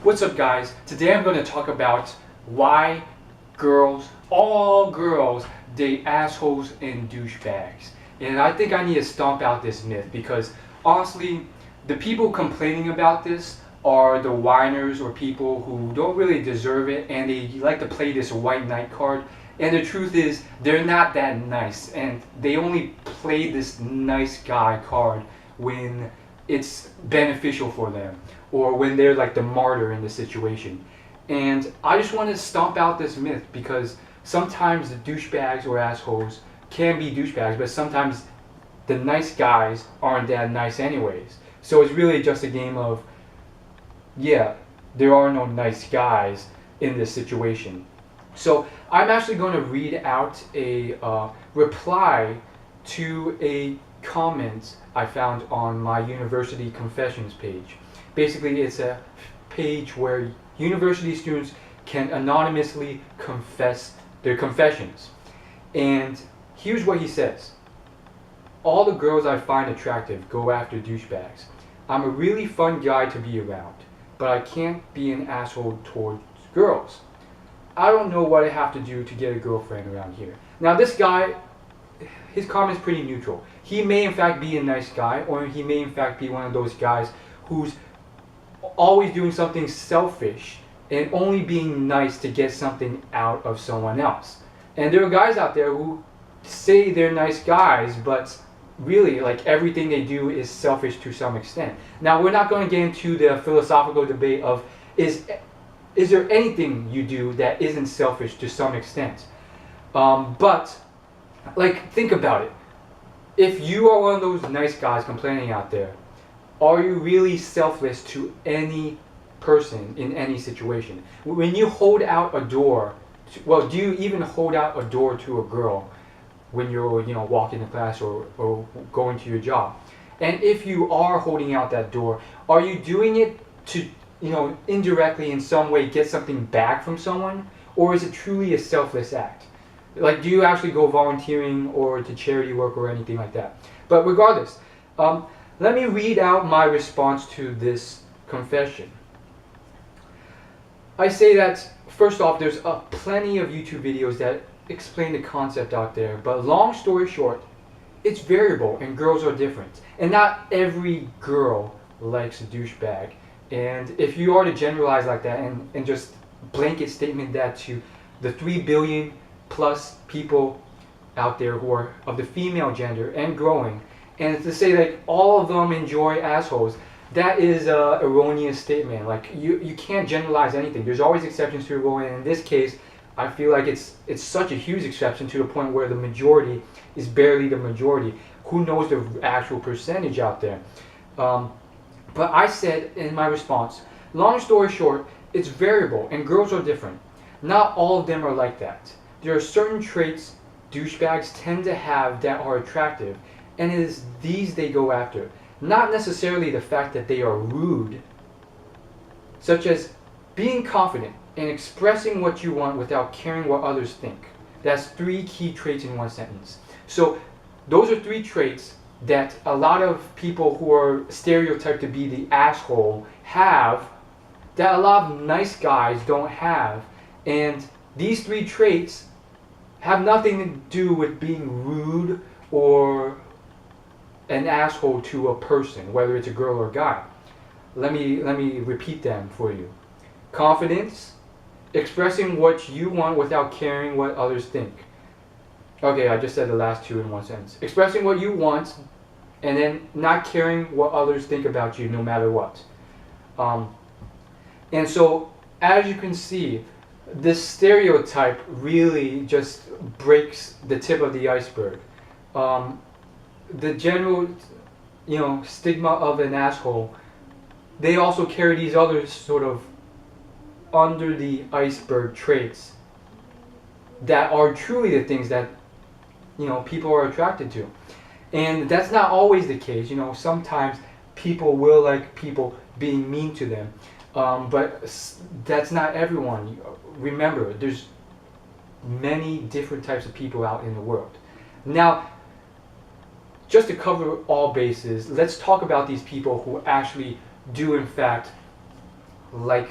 What's up, guys? Today I'm going to talk about why all girls, date assholes and douchebags. And I think I need to stomp out this myth because honestly, the people complaining about this are the whiners or people who don't really deserve it, and they like to play this white knight card. And the truth is, they're not that nice, and they only play this nice guy card when it's beneficial for them or when they're like the martyr in the situation. And I just want to stomp out this myth because sometimes the douchebags or assholes can be douchebags, but sometimes the nice guys aren't that nice anyways. So it's really just a game of, yeah, there are no nice guys in this situation. So I'm actually going to read out a reply to a comment I found on my university confessions page. Basically, it's a page where university students can anonymously confess their confessions. And here's what he says. All the girls I find attractive go after douchebags. I'm a really fun guy to be around, but I can't be an asshole towards girls. I don't know what I have to do to get a girlfriend around here. Now this guy, his comment is pretty neutral. He may in fact be a nice guy, or he may in fact be one of those guys who's always doing something selfish and only being nice to get something out of someone else. And there are guys out there who say they're nice guys, but really, like, everything they do is selfish to some extent. Now, we're not going to get into the philosophical debate of is there anything you do that isn't selfish to some extent? But, like, think about it. If you are one of those nice guys complaining out there, are you really selfless to any person in any situation? When you hold out a door, do you even hold out a door to a girl when you're, walking to class or going to your job? And if you are holding out that door, are you doing it to, indirectly in some way get something back from someone? Or is it truly a selfless act? Like, do you actually go volunteering or to charity work or anything like that? But regardless, let me read out my response to this confession. I say that, first off, there's plenty of YouTube videos that explain the concept out there, but long story short, it's variable and girls are different. And not every girl likes a douchebag. And if you are to generalize like that and just blanket statement that to the 3 billion plus people out there who are of the female gender and growing, and to say like all of them enjoy assholes, that is an erroneous statement. Like, you can't generalize anything. There's always exceptions to the rule, and in this case, I feel like it's such a huge exception to the point where the majority is barely the majority. Who knows the actual percentage out there? But I said in my response, long story short, it's variable and girls are different. Not all of them are like that. There are certain traits douchebags tend to have that are attractive, and it is these they go after. Not necessarily the fact that they are rude, such as being confident and expressing what you want without caring what others think. That's 3 key traits in one sentence. So those are 3 traits that a lot of people who are stereotyped to be the asshole have, that a lot of nice guys don't have. And these 3 traits have nothing to do with being rude or an asshole to a person, whether it's a girl or a guy. Let me repeat them for you. Confidence, expressing what you want without caring what others think. Okay, I just said the last 2 in one sentence. Expressing what you want and then not caring what others think about you no matter what. And so, as you can see, this stereotype really just breaks the tip of the iceberg. The general, stigma of an asshole, they also carry these other sort of under the iceberg traits that are truly the things that, people are attracted to. And that's not always the case. Sometimes people will like people being mean to them. But that's not everyone. Remember, there's many different types of people out in the world. Now, just to cover all bases, let's talk about these people who actually do in fact like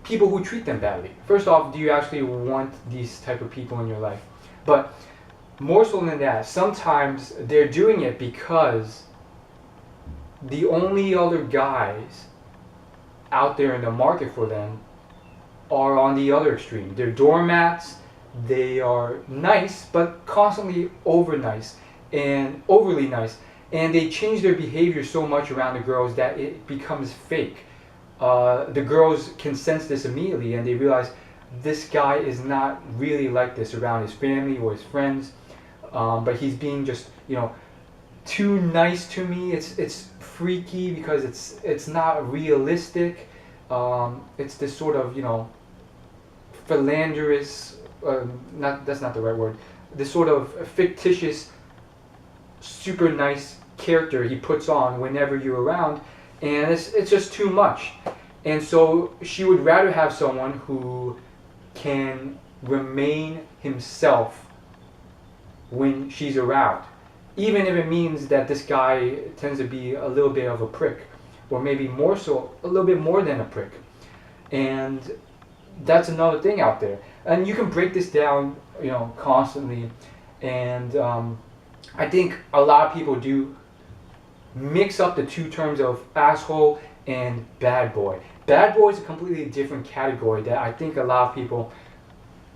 people who treat them badly. First off, do you actually want these type of people in your life? But more so than that, sometimes they're doing it because the only other guys out there in the market for them are on the other extreme. They're doormats. They are nice, but constantly over nice and overly nice, and they change their behavior so much around the girls that it becomes fake. The girls can sense this immediately, and they realize this guy is not really like this around his family or his friends, but he's being just, too nice to me. It's freaky because it's not realistic. It's this sort of philanderous, that's not the right word. This sort of fictitious, super nice character he puts on whenever you're around, and it's just too much. And so she would rather have someone who can remain himself when she's around, even if it means that this guy tends to be a little bit of a prick, or maybe more so, a little bit more than a prick. And that's another thing out there. And you can break this down, constantly. And I think a lot of people do mix up the two terms of asshole and bad boy. Bad boy is a completely different category that I think a lot of people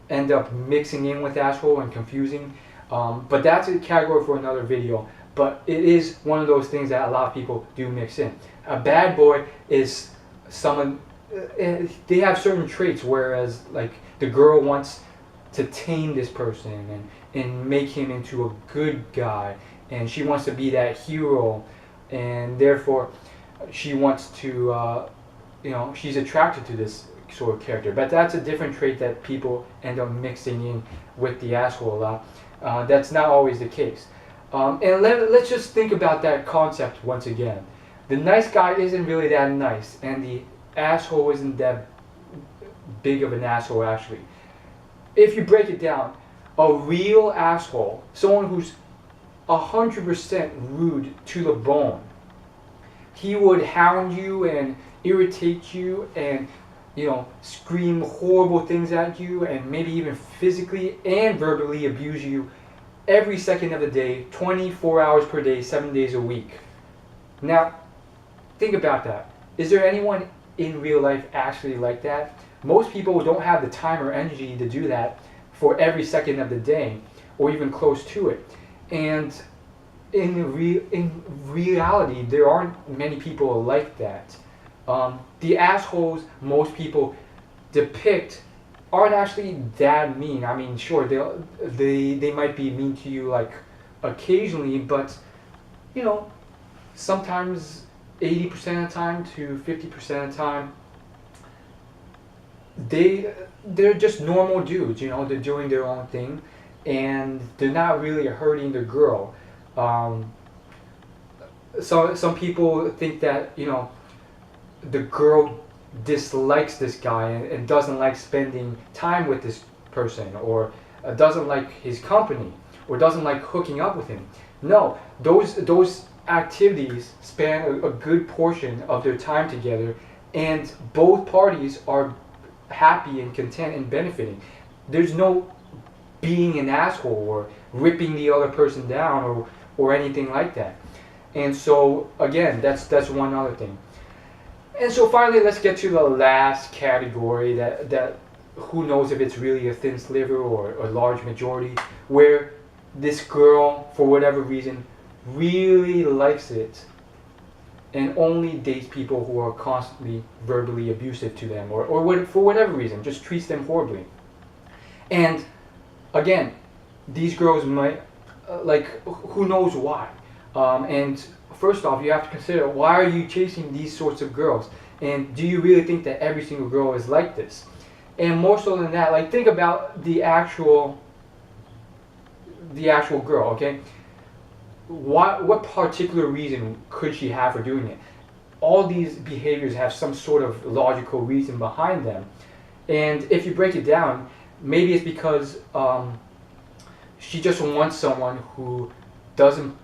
end up mixing in with asshole and confusing. But that's a category for another video. But it is one of those things that a lot of people do mix in. A bad boy is someone, they have certain traits, whereas like the girl wants to tame this person and make him into a good guy, and she wants to be that hero, and therefore she wants to, she's attracted to this sort of character. But that's a different trait that people end up mixing in with the asshole a lot. That's not always the case. And let's just think about that concept once again. The nice guy isn't really that nice, and the asshole isn't that big of an asshole actually. If you break it down, a real asshole, someone who's 100% rude to the bone, he would hound you and irritate you and scream horrible things at you, and maybe even physically and verbally abuse you every second of the day, 24 hours per day, 7 days a week. Now, think about that. Is there anyone in real life actually like that? Most people don't have the time or energy to do that for every second of the day, or even close to it. And in reality, there aren't many people like that. The assholes most people depict aren't actually that mean. I mean, sure, they might be mean to you like occasionally, but sometimes 80% of the time to 50% of the time, they're just normal dudes. They're doing their own thing, and they're not really hurting the girl. So some people think that the girl dislikes this guy and doesn't like spending time with this person, or doesn't like his company, or doesn't like hooking up with him. No, those activities span a good portion of their time together, and both parties are happy and content and benefiting. There's no being an asshole or ripping the other person down or anything like that. And so again, that's one other thing. And so finally, let's get to the last category that who knows if it's really a thin sliver or a large majority, where this girl, for whatever reason, really likes it and only dates people who are constantly verbally abusive to them, or for whatever reason, just treats them horribly. And again, these girls might, who knows why? And first off, you have to consider, why are you chasing these sorts of girls? And do you really think that every single girl is like this? And more so than that, think about the actual girl, okay? What particular reason could she have for doing it? All these behaviors have some sort of logical reason behind them. And if you break it down, maybe it's because she just wants someone who doesn't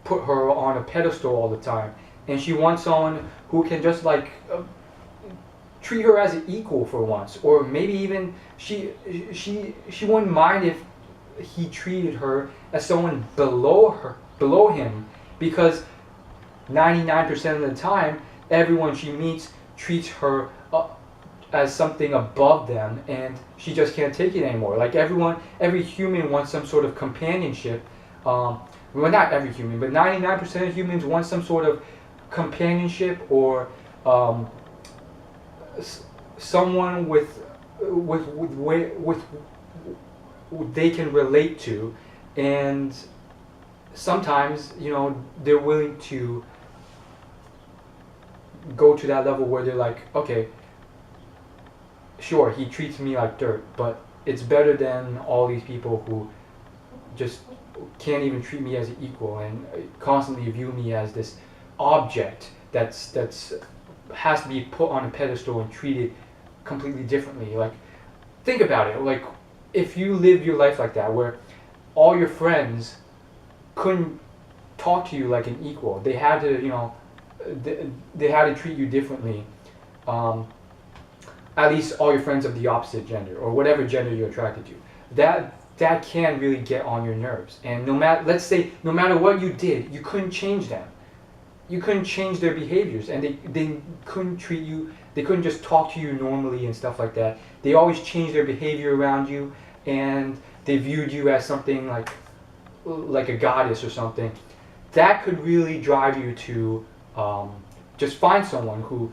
put her on a pedestal all the time, and she wants someone who can just treat her as an equal for once, or maybe even she wouldn't mind if he treated her as someone below him, because 99% of the time, everyone she meets treats her as something above them, and she just can't take it anymore. Like every human wants some sort of companionship. Well, not every human, but 99% of humans want some sort of companionship, or someone with they can relate to, and sometimes they're willing to go to that level where they're like, okay, sure, he treats me like dirt, but it's better than all these people who just can't even treat me as an equal and constantly view me as this object that's has to be put on a pedestal and treated completely differently. Like, think about it. Like, if you lived your life like that, where all your friends couldn't talk to you like an equal, they had to, they had to treat you differently. At least all your friends of the opposite gender, or whatever gender you're attracted to. That can really get on your nerves. And let's say no matter what you did, you couldn't change them. You couldn't change their behaviors, and they couldn't treat you. They couldn't just talk to you normally and stuff like that. They always changed their behavior around you, and they viewed you as something like a goddess or something. That could really drive you to just find someone who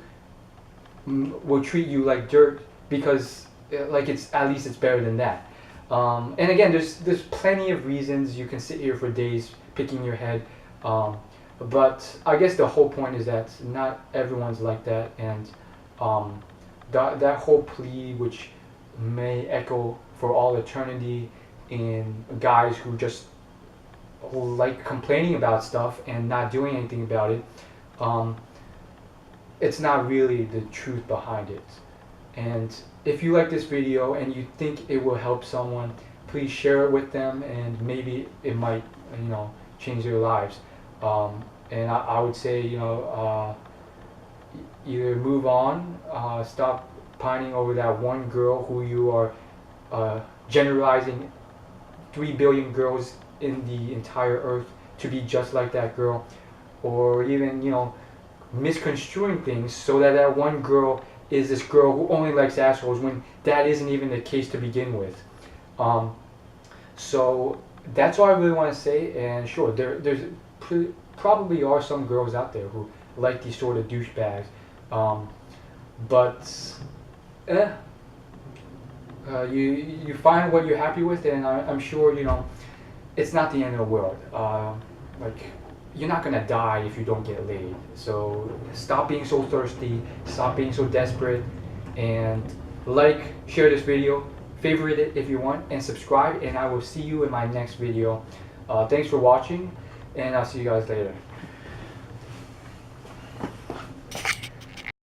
will treat you like dirt, because like at least it's better than that. And again, there's plenty of reasons. You can sit here for days picking your head, but I guess the whole point is that not everyone's like that, and that whole plea, which may echo for all eternity in guys who just like complaining about stuff and not doing anything about it, it's not really the truth behind it. And if you like this video and you think it will help someone, please share it with them, and maybe it might change their lives. And I would say either move on, stop pining over that one girl who you are generalizing 3 billion girls in the entire earth to be just like that girl, or even misconstruing things so that one girl is this girl who only likes assholes, when that isn't even the case to begin with. So that's all I really want to say. And sure, there's probably are some girls out there who like these sort of douchebags, but you find what you're happy with, and I'm sure it's not the end of the world. Like, you're not gonna die if you don't get laid. So stop being so thirsty, stop being so desperate, and share this video, favorite it if you want, and subscribe, and I will see you in my next video. Thanks for watching, and I'll see you guys later.